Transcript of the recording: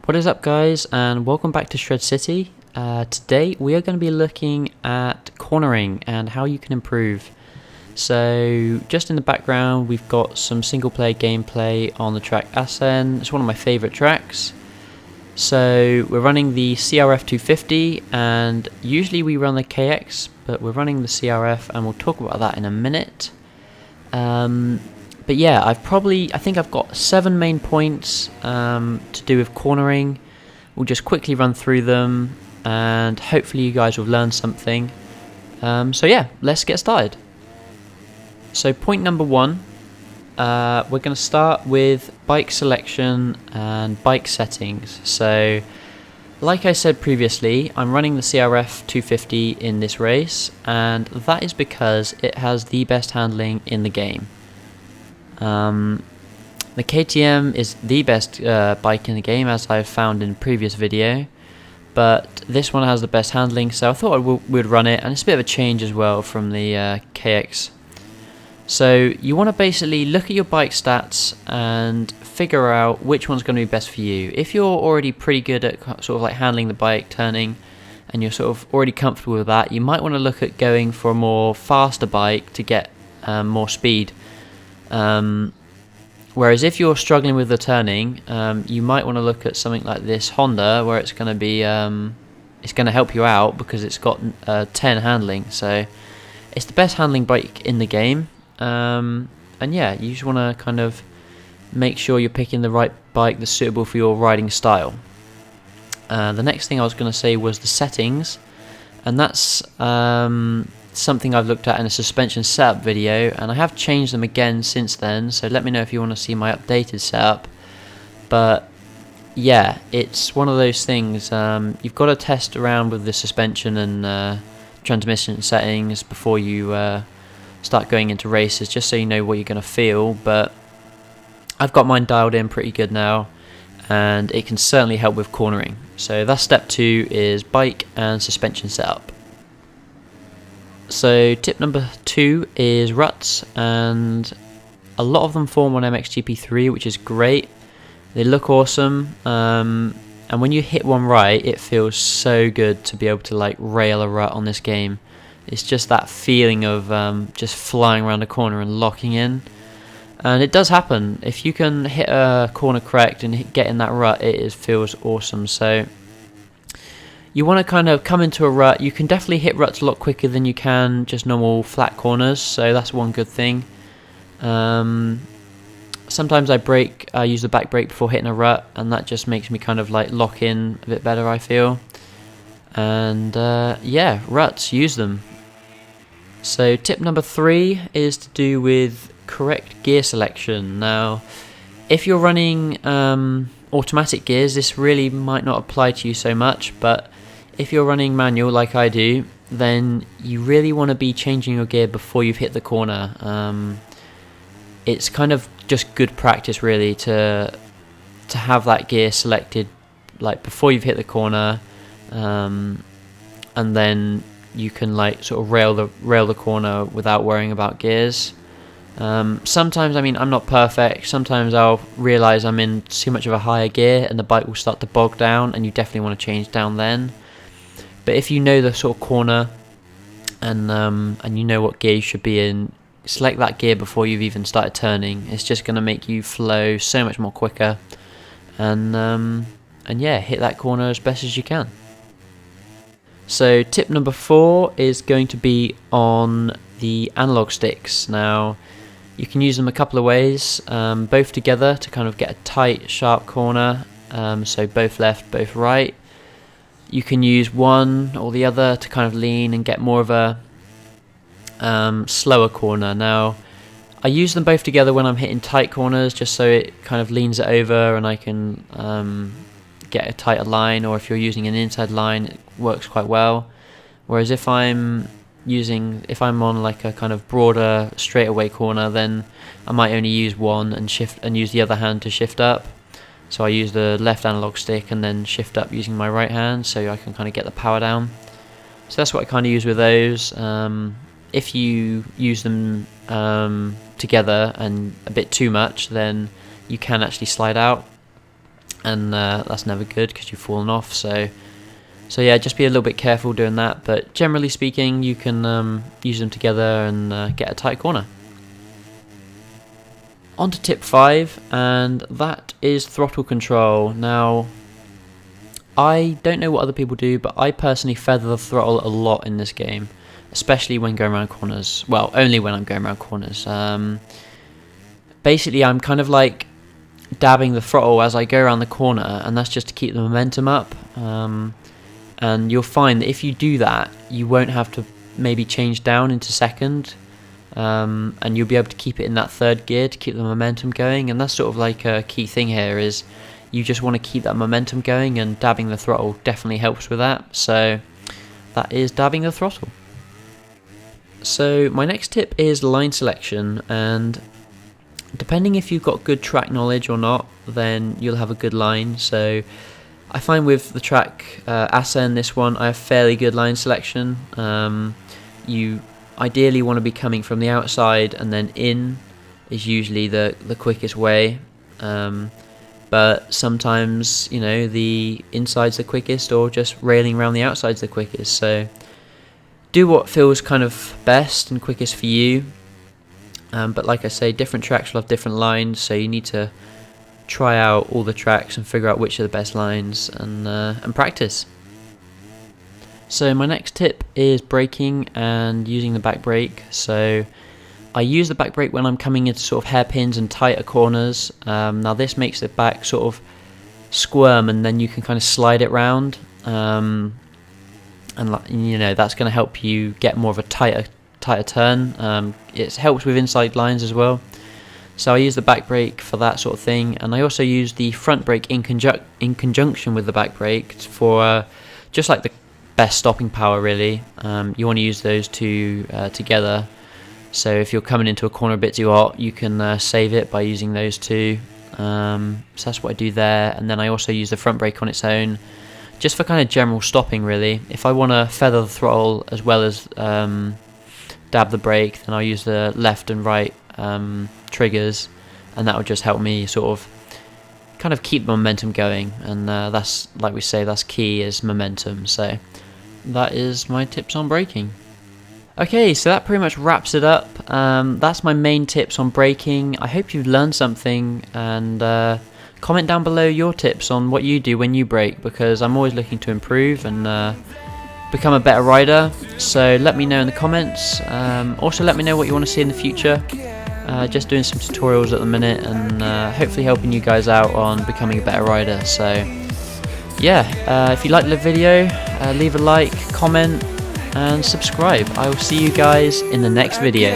What is up, guys, and welcome back to Shred City. Today we are going to be looking at cornering and how you can improve. So just in the background we've got some single player gameplay on the track Assen. It's one of my favourite tracks. So we're running the CRF 250 and usually we run the KX, but we're running the CRF and we'll talk about that in a minute. But yeah, I think I've got 7 main points to do with cornering. We'll just quickly run through them and hopefully you guys will learn something. So yeah, let's get started. So point number 1, we're going to start with bike selection and bike settings. So like I said previously, I'm running the CRF 250 in this race, and that is because it has the best handling in the game. The KTM is the best bike in the game, as I've found in a previous video, but this one has the best handling, so I thought we'd run it, and it's a bit of a change as well from the KX. So you want to basically look at your bike stats and figure out which one's going to be best for you. If you're already pretty good at sort of like handling the bike, turning, and you're sort of already comfortable with that, you might want to look at going for a more faster bike to get more speed. Whereas if you're struggling with the turning, you might want to look at something like this Honda, where it's going to be it's going to help you out because it's got 10 handling. So it's the best handling bike in the game. And yeah, you just want to kind of make sure you're picking the right bike that's suitable for your riding style. The next thing I was going to say was the settings, and that's something I've looked at in a suspension setup video, and I have changed them again since then, so let me know if you want to see my updated setup. But yeah, it's one of those things, you've got to test around with the suspension and transmission settings before you start going into races, just so you know what you're going to feel. But I've got mine dialed in pretty good now, and it can certainly help with cornering. So that's step 2, is bike and suspension setup. So tip number 2 is ruts, and a lot of them form on MXGP3, which is great. They look awesome, and when you hit one right, it feels so good to be able to like rail a rut on this game. It's just that feeling of just flying around a corner and locking in, and it does happen. If you can hit a corner correct and get in that rut, it feels awesome. So you want to kind of come into a rut. You can definitely hit ruts a lot quicker than you can just normal flat corners, so that's one good thing. Sometimes I use the back brake before hitting a rut, and that just makes me kind of like lock in a bit better, I feel. And yeah, ruts, use them. So tip number 3 is to do with correct gear selection. Now, if you're running automatic gears, this really might not apply to you so much, but if you're running manual like I do, then you really want to be changing your gear before you've hit the corner. It's kind of just good practice really to have that gear selected like before you've hit the corner, and then you can like sort of rail the corner without worrying about gears. Sometimes, I mean, I'm not perfect. Sometimes I'll realise I'm in too much of a higher gear and the bike will start to bog down, and you definitely want to change down then. But if you know the sort of corner and you know what gear you should be in, select that gear before you've even started turning. It's just going to make you flow so much more quicker, and yeah, hit that corner as best as you can. So tip number 4 is going to be on the analog sticks. Now, you can use them a couple of ways, both together to kind of get a tight, sharp corner, so both left, both right. You can use one or the other to kind of lean and get more of a slower corner. Now, I use them both together when I'm hitting tight corners, just so it kind of leans it over and I can get a tighter line, or if you're using an inside line, it works quite well. Whereas if I'm on like a kind of broader straightaway corner, then I might only use one and use the other hand to shift up. So I use the left analog stick and then shift up using my right hand, so I can kind of get the power down. So that's what I kind of use with those. If you use them together and a bit too much, then you can actually slide out. and that's never good because you've fallen off. So yeah, just be a little bit careful doing that, but generally speaking you can use them together and get a tight corner. On to tip 5, and that is throttle control. Now, I don't know what other people do, but I personally feather the throttle a lot in this game, especially when going around corners. Well, only when I'm going around corners. Basically, I'm kind of like dabbing the throttle as I go around the corner, and that's just to keep the momentum up. And you'll find that if you do that, you won't have to maybe change down into second, and you'll be able to keep it in that third gear to keep the momentum going. And that's sort of like a key thing here, is you just want to keep that momentum going, and dabbing the throttle definitely helps with that. So that is dabbing the throttle. So my next tip is line selection, and depending if you've got good track knowledge or not, then you'll have a good line. So I find with the track Assen, this one, I have fairly good line selection. You ideally want to be coming from the outside, and then in is usually the quickest way. But sometimes, you know, the inside's the quickest, or just railing around the outside's the quickest. So do what feels kind of best and quickest for you. But like I say, different tracks will have different lines, so you need to try out all the tracks and figure out which are the best lines, and practice. So my next tip is braking and using the back brake. So I use the back brake when I'm coming into sort of hairpins and tighter corners. Now this makes the back sort of squirm, and then you can kind of slide it round, and you know, that's going to help you get more of a tighter turn. It helps with inside lines as well. So I use the back brake for that sort of thing, and I also use the front brake in conjunction with the back brake for just like the best stopping power, really. You want to use those two together. So if you're coming into a corner a bit too hot, you can save it by using those two. So that's what I do there. And then I also use the front brake on its own, just for kind of general stopping, really. If I want to feather the throttle as well as dab the brake, then I'll use the left and right triggers, and that will just help me sort of kind of keep the momentum going. And that's, like we say, that's key, is momentum. So that is my tips on braking. Okay, so that pretty much wraps it up. That's my main tips on braking. I hope you've learned something, and comment down below your tips on what you do when you brake, because I'm always looking to improve and become a better rider. So let me know in the comments. Also let me know what you want to see in the future. Just doing some tutorials at the minute, and hopefully helping you guys out on becoming a better rider. So yeah, if you liked the video, leave a like, comment and subscribe. I will see you guys in the next video.